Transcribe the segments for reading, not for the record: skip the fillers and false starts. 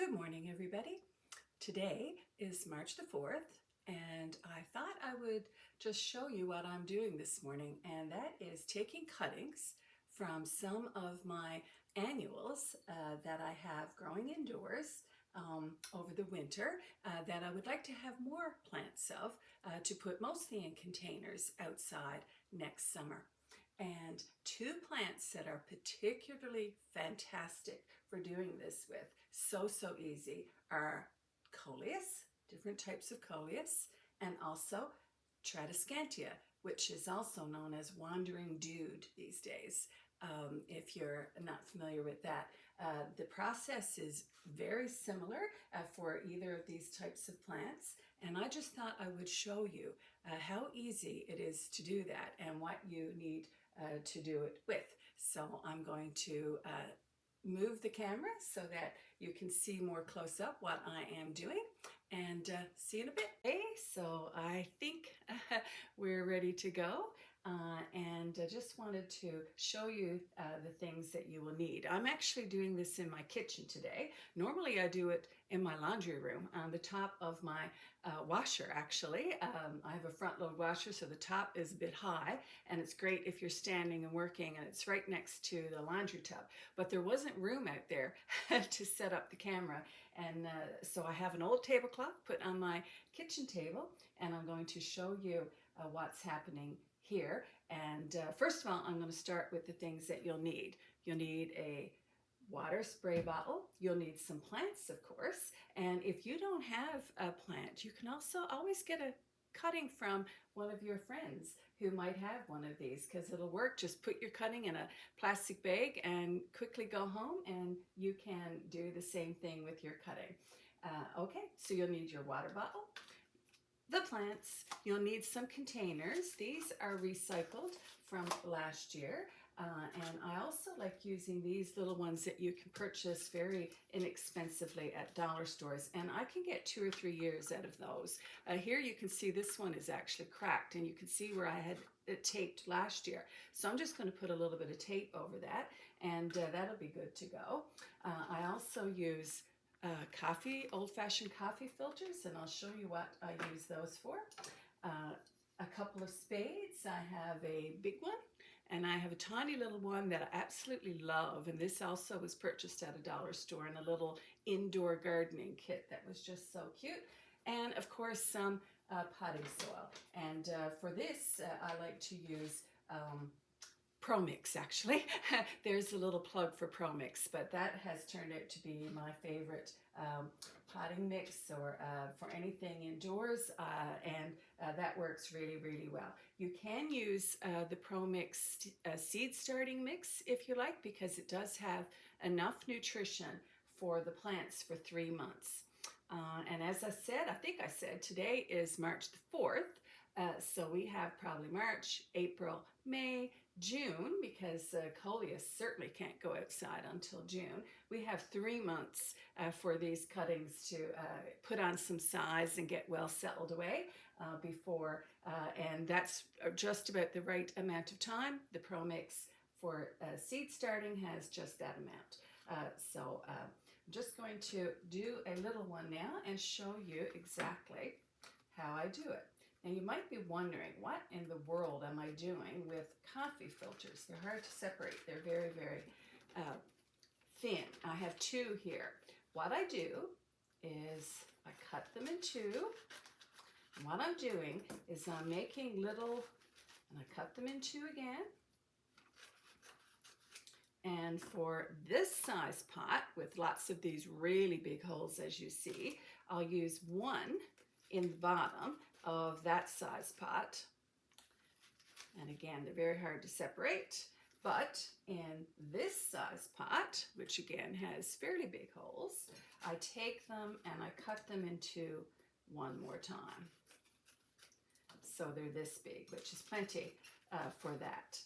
Good morning, everybody. Today is March the 4th, and I thought I would just show you what I'm doing this morning, and that is taking cuttings from some of my annuals that I have growing indoors over the winter that I would like to have more plants of to put mostly in containers outside next summer. And two plants that are particularly fantastic for doing this with, so easy, are coleus, different types of coleus, and also tradescantia, which is also known as wandering dude these days. If you're not familiar with that, the process is very similar for either of these types of plants, and I just thought I would show you how easy it is to do that and what you need to do it with. So I'm going to move the camera so that you can see more close up what I am doing, and see you in a bit. Okay, so I think we're ready to go. And I just wanted to show you the things that you will need. I'm actually doing this in my kitchen today. Normally I do it in my laundry room on the top of my washer, actually. I have a front load washer, so the top is a bit high, and it's great if you're standing and working, and it's right next to the laundry tub. But there wasn't room out there to set up the camera, and so I have an old tablecloth put on my kitchen table, and I'm going to show you what's happening here. And first of all, I'm going to start with the things that you'll need. You'll need a water spray bottle. You'll need some plants, of course. And if you don't have a plant, you can also always get a cutting from one of your friends who might have one of these, because it'll work. Just put your cutting in a plastic bag and quickly go home, and you can do the same thing with your cutting. Okay, so you'll need your water bottle, the plants, you'll need some containers. These are recycled from last year. And I also like using these little ones that you can purchase very inexpensively at dollar stores, and I can get 2 or 3 years out of those. Here you can see this one is actually cracked, and you can see where I had it taped last year. So I'm just going to put a little bit of tape over that, and that'll be good to go. I also use old-fashioned coffee filters, and I'll show you what I use those for. A couple of spades. I have a big one, and I have a tiny little one that I absolutely love, and this also was purchased at a dollar store in a little indoor gardening kit that was just so cute. And of course some potting soil, and for this I like to use ProMix, actually. There's a little plug for ProMix, but that has turned out to be my favorite potting mix, or for anything indoors, and that works really well. You can use the ProMix seed starting mix if you like, because it does have enough nutrition for the plants for 3 months. And as I said, I think I said today is March the 4th. So we have probably March, April, May, June, because coleus certainly can't go outside until June. We have 3 months for these cuttings to put on some size and get well settled away before, and that's just about the right amount of time. The ProMix for seed starting has just that amount. So I'm just going to do a little one now and show you exactly how I do it. Now you might be wondering, what in the world am I doing with coffee filters? They're hard to separate. They're very thin. I have 2 here. What I do is I cut them in 2. And what I'm doing is I'm making little, and I cut them in 2 again. And for this size pot with lots of these really big holes, as you see, I'll use 1 in the bottom of that size pot. And again, they're very hard to separate, but in this size pot, which again has fairly big holes, I take them and I cut them into 1 more time. So they're this big, which is plenty for that.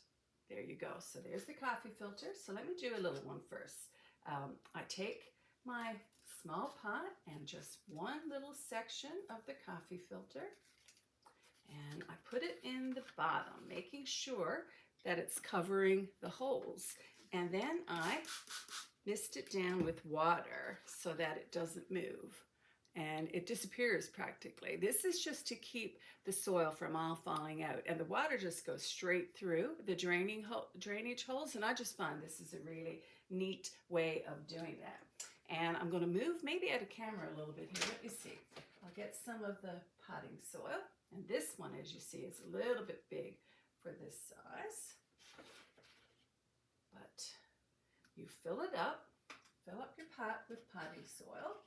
There you go. So there's the coffee filter. So let me do a little one first. I take my small pot and just 1 little section of the coffee filter, and I put it in the bottom, making sure that it's covering the holes. And then I mist it down with water so that it doesn't move and it disappears practically. This is just to keep the soil from all falling out, and the water just goes straight through the drainage holes, and I just find this is a really neat way of doing that. And I'm going to move maybe out of camera a little bit here. Let me see. I'll get some of the potting soil, and this one, as you see, is a little bit big for this size, but you fill it up. Fill up your pot with potting soil,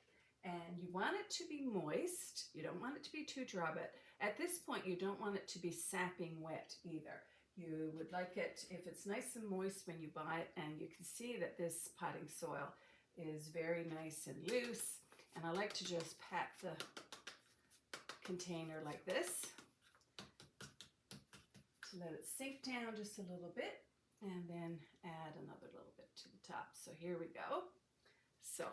and you want it to be moist. You don't want it to be too dry, but at this point you don't want it to be sapping wet either. You would like it if it's nice and moist when you buy it, and you can see that this potting soil is very nice and loose, and I like to just pat the container like this to let it sink down just a little bit, and then add another little bit to the top. So here we go. So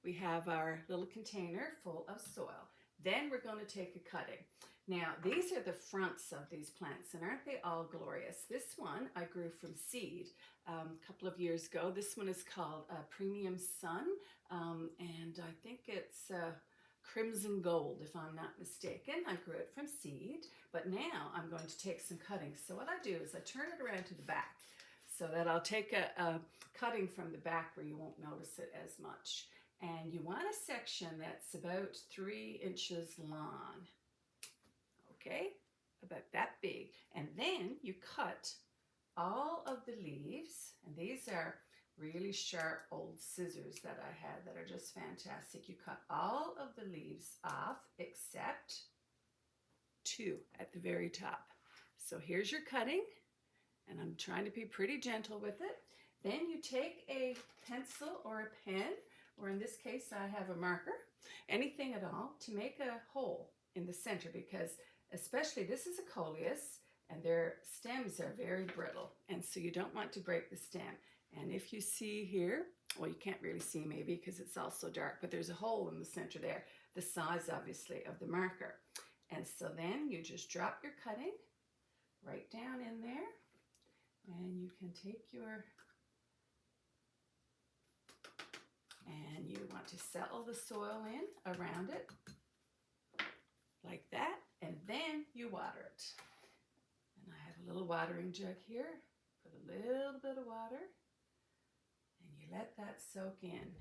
we have our little container full of soil. Then we're going to take a cutting. Now these are the fronts of these plants, and aren't they all glorious? This one I grew from seed a couple of years ago. This one is called Premium Sun, and I think it's Crimson Gold, if I'm not mistaken. I grew it from seed, but now I'm going to take some cuttings. So what I do is I turn it around to the back so that I'll take a cutting from the back where you won't notice it as much. And you want a section that's about 3 inches long, okay? About that big. And then you cut all of the leaves, and these are really sharp old scissors that I had that are just fantastic. You cut all of the leaves off except 2 at the very top. So here's your cutting, and I'm trying to be pretty gentle with it. Then you take a pencil or a pen, or in this case I have a marker, anything at all, to make a hole in the center, because especially this is a coleus and their stems are very brittle, and so you don't want to break the stem. And if you see here, well, you can't really see maybe because it's all so dark, but there's a hole in the center there, the size obviously of the marker. And so then you just drop your cutting right down in there, and you can take your, and you want to settle the soil in around it like that, and then you water it. And I have a little watering jug here. Put a little bit of water, and you let that soak in.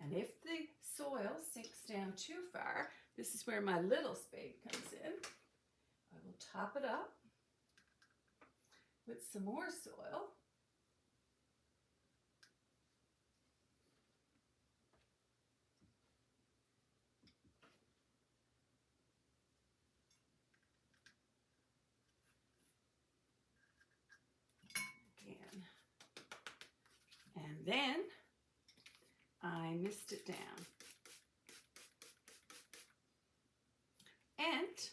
And if the soil sinks down too far, this is where my little spade comes in. I will top it up with some more soil. Again. And then I mist it down. And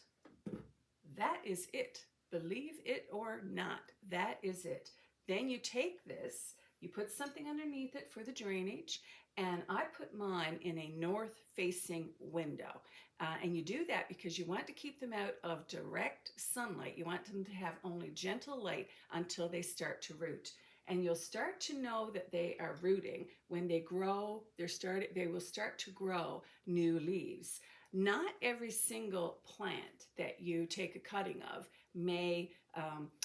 that is it. Believe it or not, that is it. Then you take this, you put something underneath it for the drainage, and I put mine in a north-facing window. And you do that because you want to keep them out of direct sunlight. You want them to have only gentle light until they start to root. And you'll start to know that they are rooting when they grow. They will start to grow new leaves. Not every single plant that you take a cutting of may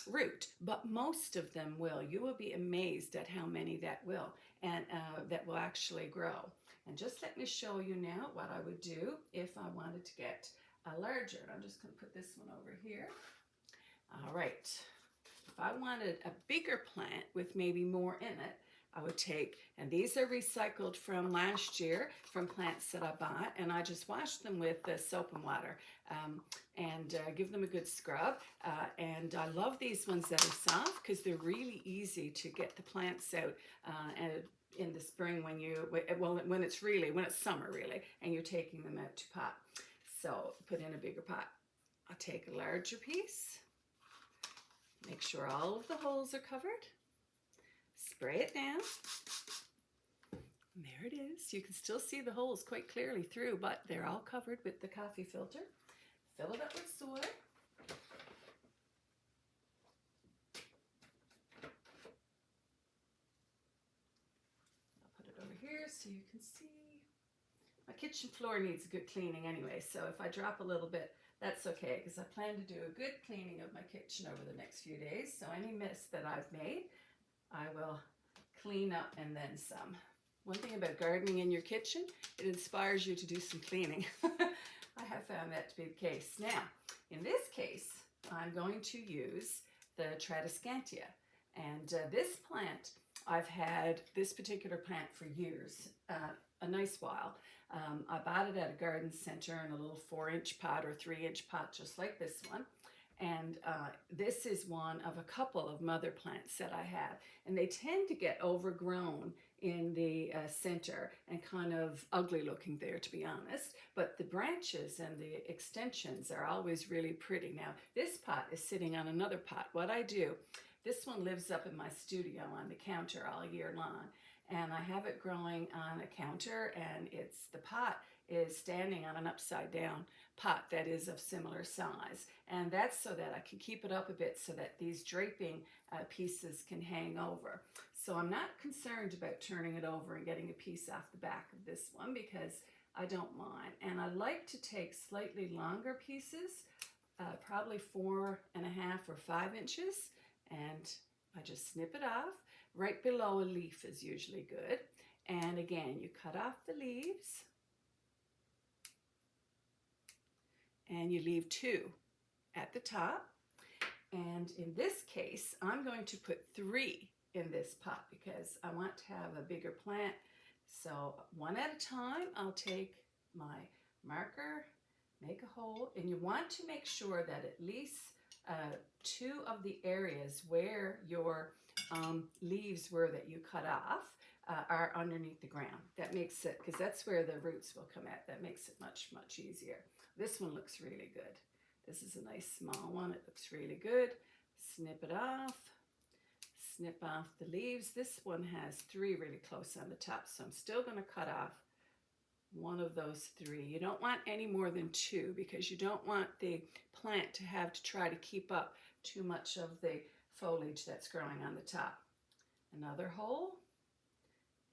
root, but most of them will. You will be amazed at how many that will, and that will actually grow. And just let me show you now what I would do if I wanted to get a larger. I'm just going to put this one over here. All right. If I wanted a bigger plant with maybe more in it, I would take, and these are recycled from last year from plants that I bought, and I just wash them with soap and water and give them a good scrub. And I love these ones that are soft because they're really easy to get the plants out and in the spring when when it's summer really, and you're taking them out to pot. So put in a bigger pot. I'll take a larger piece. Make sure all of the holes are covered. Spray it down. And there it is. You can still see the holes quite clearly through, but they're all covered with the coffee filter. Fill it up with soil. so you can see. My kitchen floor needs a good cleaning anyway, so if I drop a little bit, that's okay, because I plan to do a good cleaning of my kitchen over the next few days. So any mess that I've made, I will clean up and then some. One thing about gardening in your kitchen, it inspires you to do some cleaning. I have found that to be the case. Now, in this case, I'm going to use the Tradescantia. And this plant, I've had this particular plant for years, a nice while. I bought it at a garden center in a little 4-inch pot or 3-inch pot, just like this one. And this is one of a couple of mother plants that I have. And they tend to get overgrown in the center and kind of ugly looking there, to be honest. But the branches and the extensions are always really pretty. Now, this pot is sitting on another pot. What I do, this one lives up in my studio on the counter all year long. And I have it growing on a counter, and the pot is standing on an upside down pot that is of similar size. And that's so that I can keep it up a bit so that these draping pieces can hang over. So I'm not concerned about turning it over and getting a piece off the back of this one, because I don't mind. And I like to take slightly longer pieces, probably 4.5 or 5 inches, and I just snip it off. Right below a leaf is usually good. And again, you cut off the leaves and you leave 2 at the top. And in this case, I'm going to put 3 in this pot because I want to have a bigger plant. So one at a time, I'll take my marker, make a hole, and you want to make sure that at least 2 of the areas where your leaves were that you cut off are underneath the ground. That makes it, because that's where the roots will come at, that makes it much, much easier. This one looks really good. This is a nice small one. It looks really good. Snip it off. Snip off the leaves. This one has 3 really close on the top, so I'm still going to cut off one of those 3. You don't want any more than 2 because you don't want the plant to have to try to keep up too much of the foliage that's growing on the top. Another hole,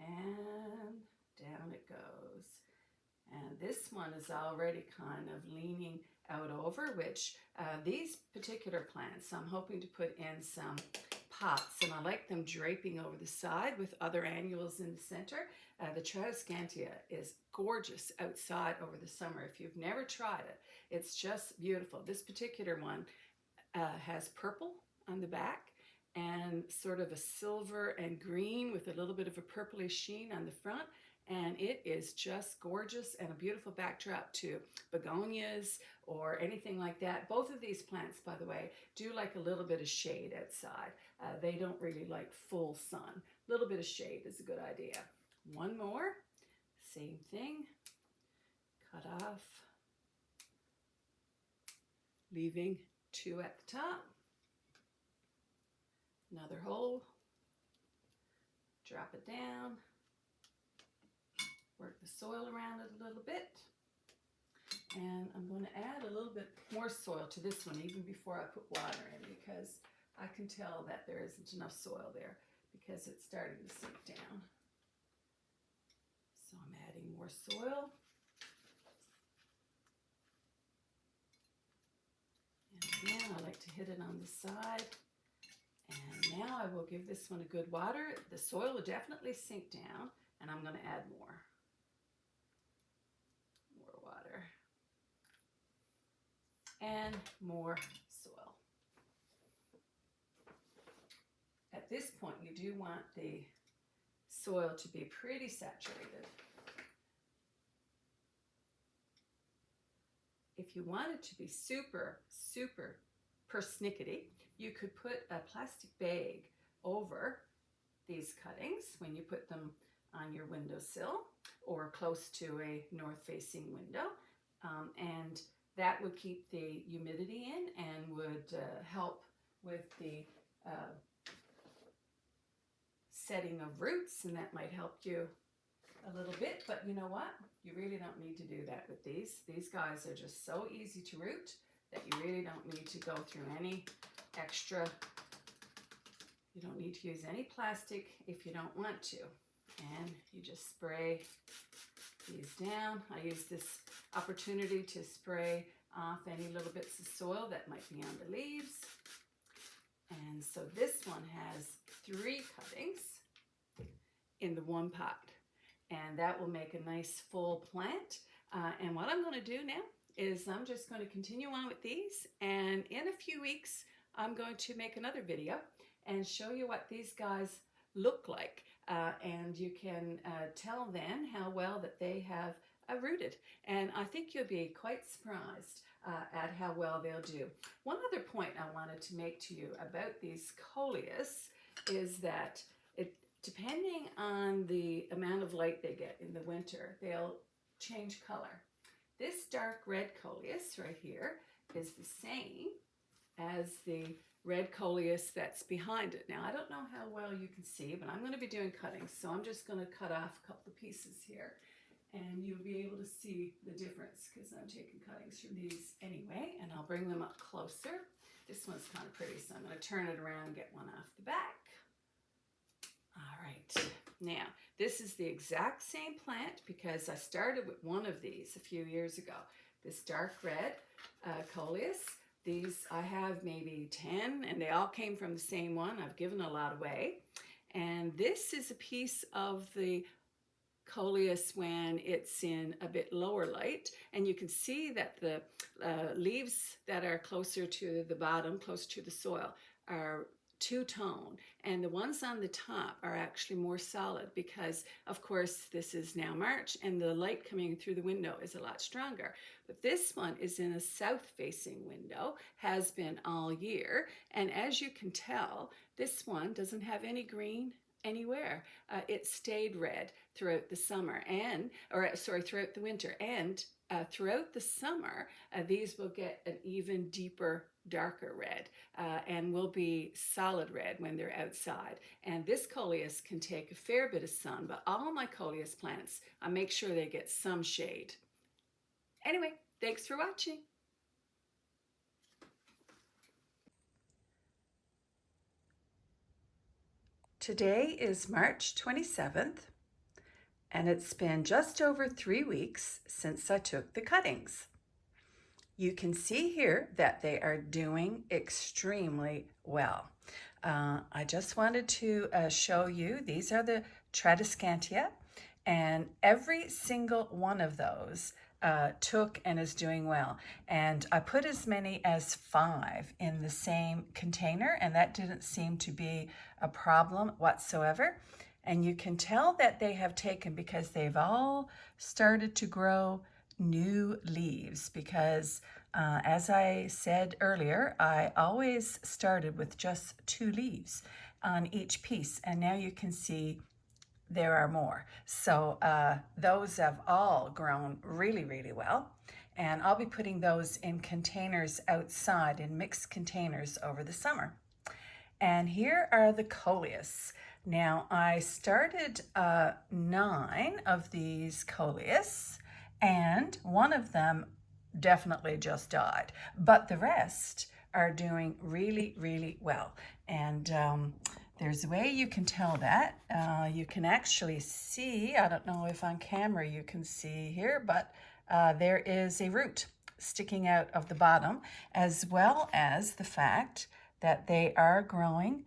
and down it goes. And this one is already kind of leaning out over, which these particular plants I'm hoping to put in some pots, and I like them draping over the side with other annuals in the center. The Tradescantia is gorgeous outside over the summer. If you've never tried it, it's just beautiful. This particular one has purple on the back and sort of a silver and green with a little bit of a purplish sheen on the front. And it is just gorgeous and a beautiful backdrop to begonias or anything like that. Both of these plants, by the way, do like a little bit of shade outside. They don't really like full sun. A little bit of shade is a good idea. One more, same thing, cut off, leaving 2 at the top. Another hole, drop it down. Work the soil around it a little bit. And I'm going to add a little bit more soil to this one even before I put water in, because I can tell that there isn't enough soil there because it's starting to sink down. So I'm adding more soil. And again, I like to hit it on the side. And now I will give this one a good water. The soil will definitely sink down, and I'm going to add more. Water and more soil. At this point, you do want the soil to be pretty saturated. If you want it to be super, super persnickety, you could put a plastic bag over these cuttings when you put them on your windowsill or close to a north-facing window, and that would keep the humidity in and would help with the setting of roots, and that might help you a little bit. But you know what? You really don't need to do that with these. These guys are just so easy to root that you really don't need to go through any extra. You don't need to use any plastic if you don't want to. And you just spray these down. I use this opportunity to spray off any little bits of soil that might be on the leaves. And so this one has 3 cuttings in the one pot, and that will make a nice full plant. And what I'm going to do now is I'm just going to continue on with these, and in a few weeks I'm going to make another video and show you what these guys look like, and you can tell then how well that they have rooted, and I think you'll be quite surprised at how well they'll do. One other point I wanted to make to you about these coleus is that depending on the amount of light they get in the winter, they'll change color. This dark red coleus right here is the same as the red coleus that's behind it. Now, I don't know how well you can see, but I'm going to be doing cuttings, so I'm just going to cut off a couple of pieces here, and you'll be able to see the difference because I'm taking cuttings from these anyway, and I'll bring them up closer. This one's kind of pretty, so I'm going to turn it around and get one off the back. All right, now this is the exact same plant because I started with one of these a few years ago. This dark red coleus. These I have maybe 10, and they all came from the same one. I've given a lot away. And this is a piece of the coleus when it's in a bit lower light, and you can see that the leaves that are closer to the bottom, close to the soil, are two-tone, and the ones on the top are actually more solid because of course this is now March and the light coming through the window is a lot stronger. But this one is in a south-facing window, has been all year, and as you can tell, this one doesn't have any green anywhere. It stayed red throughout the summer throughout the winter, and throughout the summer these will get an even deeper, darker red, and will be solid red when they're outside. And this coleus can take a fair bit of sun, but all my coleus plants, I make sure they get some shade. Anyway, thanks for watching. Today is March 27th, and it's been just over 3 weeks since I took the cuttings. You can see here that they are doing extremely well. I just wanted to show you, these are the Tradescantia, and every single one of those took and is doing well. And I put as many as 5 in the same container, and that didn't seem to be a problem whatsoever. And you can tell that they have taken because they've all started to grow new leaves, because as I said earlier, I always started with just 2 leaves on each piece, and now you can see there are more. So those have all grown really, really well, and I'll be putting those in containers outside, in mixed containers over the summer. And here are the coleus. Now, I started 9 of these coleus, and one of them definitely just died, but the rest are doing really, really well. And there's a way you can tell that. You can actually see, I don't know if on camera you can see here, but there is a root sticking out of the bottom, as well as the fact that they are growing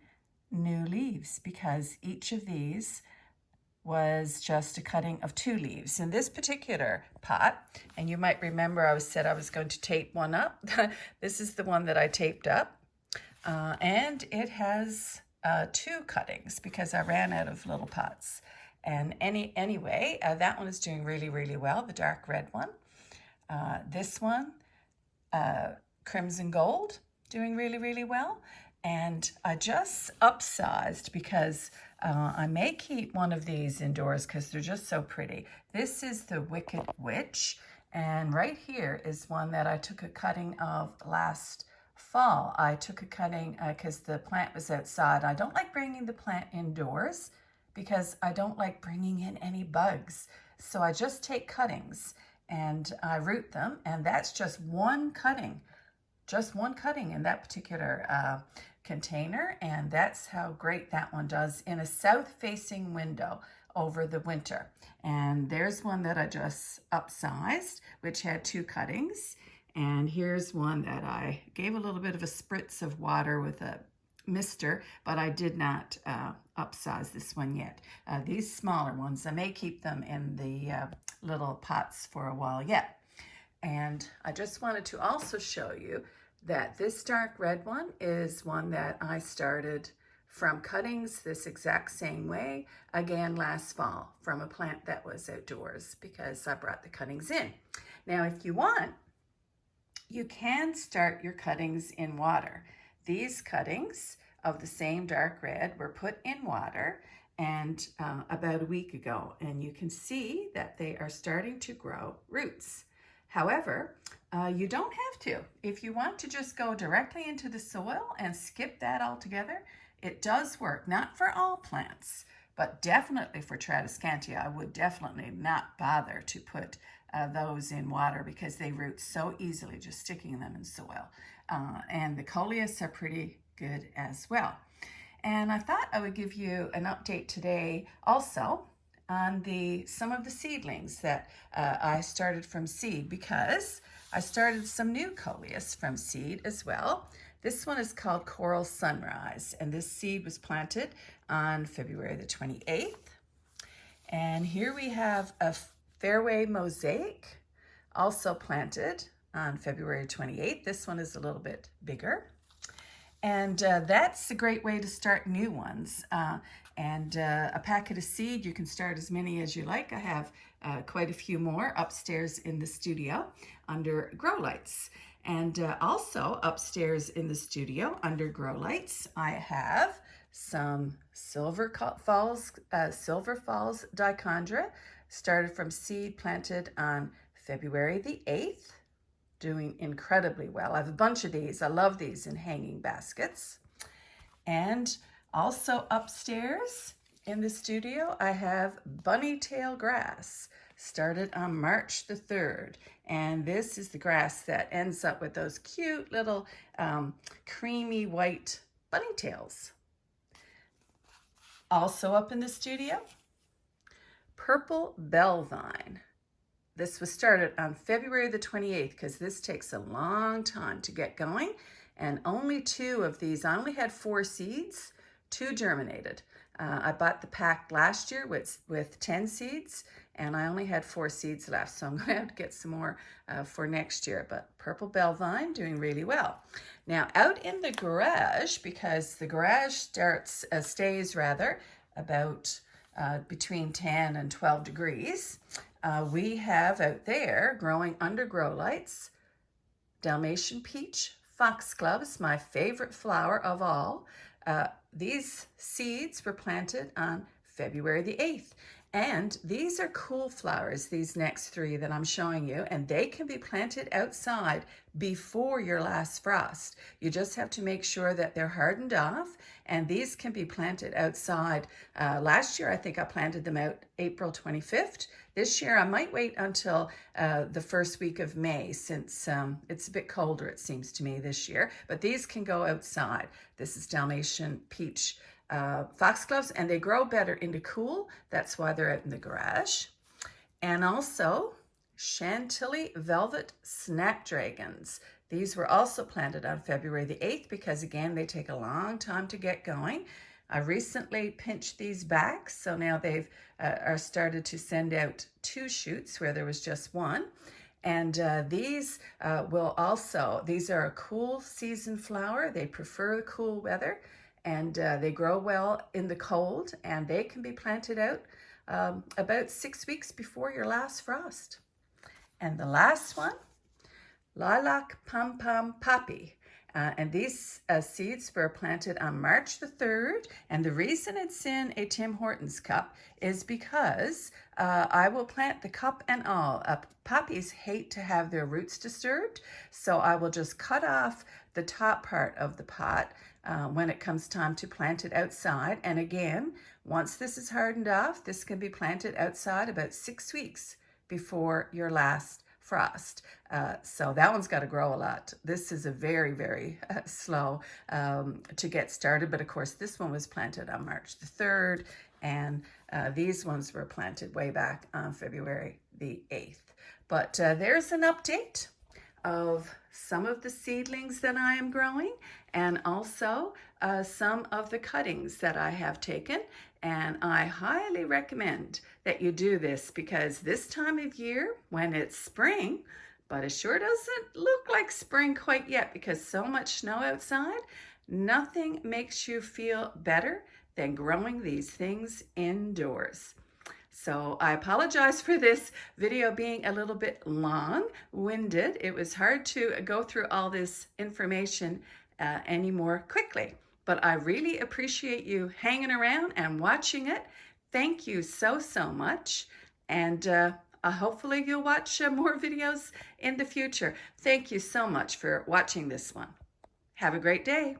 new leaves, because each of these was just a cutting of 2 leaves. In this particular pot, and you might remember I said I was going to tape one up. This is the one that I taped up, and it has 2 cuttings because I ran out of little pots. And anyway, that one is doing really, really well, the dark red one. This one, crimson gold, doing really, really well. And I just upsized because I may keep one of these indoors because they're just so pretty. This is the Wicked Witch, and right here is one that I took a cutting of last fall. I took a cutting because the plant was outside. I don't like bringing the plant indoors because I don't like bringing in any bugs. So I just take cuttings and I root them, and that's just one cutting just one cutting in that particular container, and that's how great that one does in a south-facing window over the winter. And there's one that I just upsized, which had 2 cuttings. And here's one that I gave a little bit of a spritz of water with a mister, but I did not upsize this one yet. These smaller ones, I may keep them in the little pots for a while yet. And I just wanted to also show you that this dark red one is one that I started from cuttings this exact same way, again last fall, from a plant that was outdoors because I brought the cuttings in. Now, if you want, you can start your cuttings in water. These cuttings of the same dark red were put in water and about a week ago, and you can see that they are starting to grow roots. However, you don't have to. If you want to just go directly into the soil and skip that altogether, it does work. Not for all plants, but definitely for Tradescantia, I would definitely not bother to put those in water because they root so easily just sticking them in soil. And the coleus are pretty good as well. And I thought I would give you an update today also on some of the seedlings that I started from seed, because I started some new coleus from seed as well. This one is called Coral Sunrise, and this seed was planted on February the 28th. And here we have a Fairway Mosaic, also planted on February 28th. This one is a little bit bigger. And that's a great way to start new ones. A packet of seed, you can start as many as you like. I have quite a few more upstairs in the studio under grow lights. And also upstairs in the studio under grow lights, I have some Silver Falls dichondra, started from seed, planted on February the 8th. Doing incredibly well. I have a bunch of these. I love these in hanging baskets. And also upstairs in the studio, I have bunny tail grass, started on March the 3rd. And this is the grass that ends up with those cute little creamy white bunny tails. Also up in the studio, purple bellvine. This was started on February the 28th because this takes a long time to get going, and only 2 of these, I only had 4 seeds, 2 germinated. I bought the pack last year with 10 seeds, and I only had 4 seeds left, so I'm going to have to get some more for next year. But purple bellvine doing really well. Now out in the garage, because the garage stays about between 10 and 12 degrees, we have out there growing under grow lights, Dalmatian peach, foxgloves, my favorite flower of all. These seeds were planted on February the 8th. And these are cool flowers, these next 3 that I'm showing you, and they can be planted outside before your last frost. You just have to make sure that they're hardened off, and these can be planted outside. Last year, I think I planted them out April 25th. This year, I might wait until the first week of May, since it's a bit colder, it seems to me, this year. But these can go outside. This is Dalmatian peach foxgloves, and they grow better into cool. That's why they're out in the garage. And also Chantilly velvet snapdragons. These were also planted on February the 8th because, again, they take a long time to get going. I recently pinched these back, so now they've are started to send out 2 shoots where there was just 1. And these these are a cool season flower. They prefer the cool weather, and they grow well in the cold, and they can be planted out about 6 weeks before your last frost. And the last one, lilac pom pom poppy. And these seeds were planted on March the 3rd. And the reason it's in a Tim Hortons cup is because I will plant the cup and all. Poppies hate to have their roots disturbed. So I will just cut off the top part of the pot when it comes time to plant it outside. And again, once this is hardened off, this can be planted outside about 6 weeks before your last frost. So that one's got to grow a lot. This is a very, very slow to get started. But of course, this one was planted on March the 3rd, and these ones were planted way back on February the 8th. But there's an update of some of the seedlings that I am growing, and also some of the cuttings that I have taken. And I highly recommend that you do this, because this time of year, when it's spring, but it sure doesn't look like spring quite yet because so much snow outside, nothing makes you feel better than growing these things indoors. So I apologize for this video being a little bit long-winded. It was hard to go through all this information any more quickly, but I really appreciate you hanging around and watching it. Thank you so, so much. And hopefully you'll watch more videos in the future. Thank you so much for watching this one. Have a great day.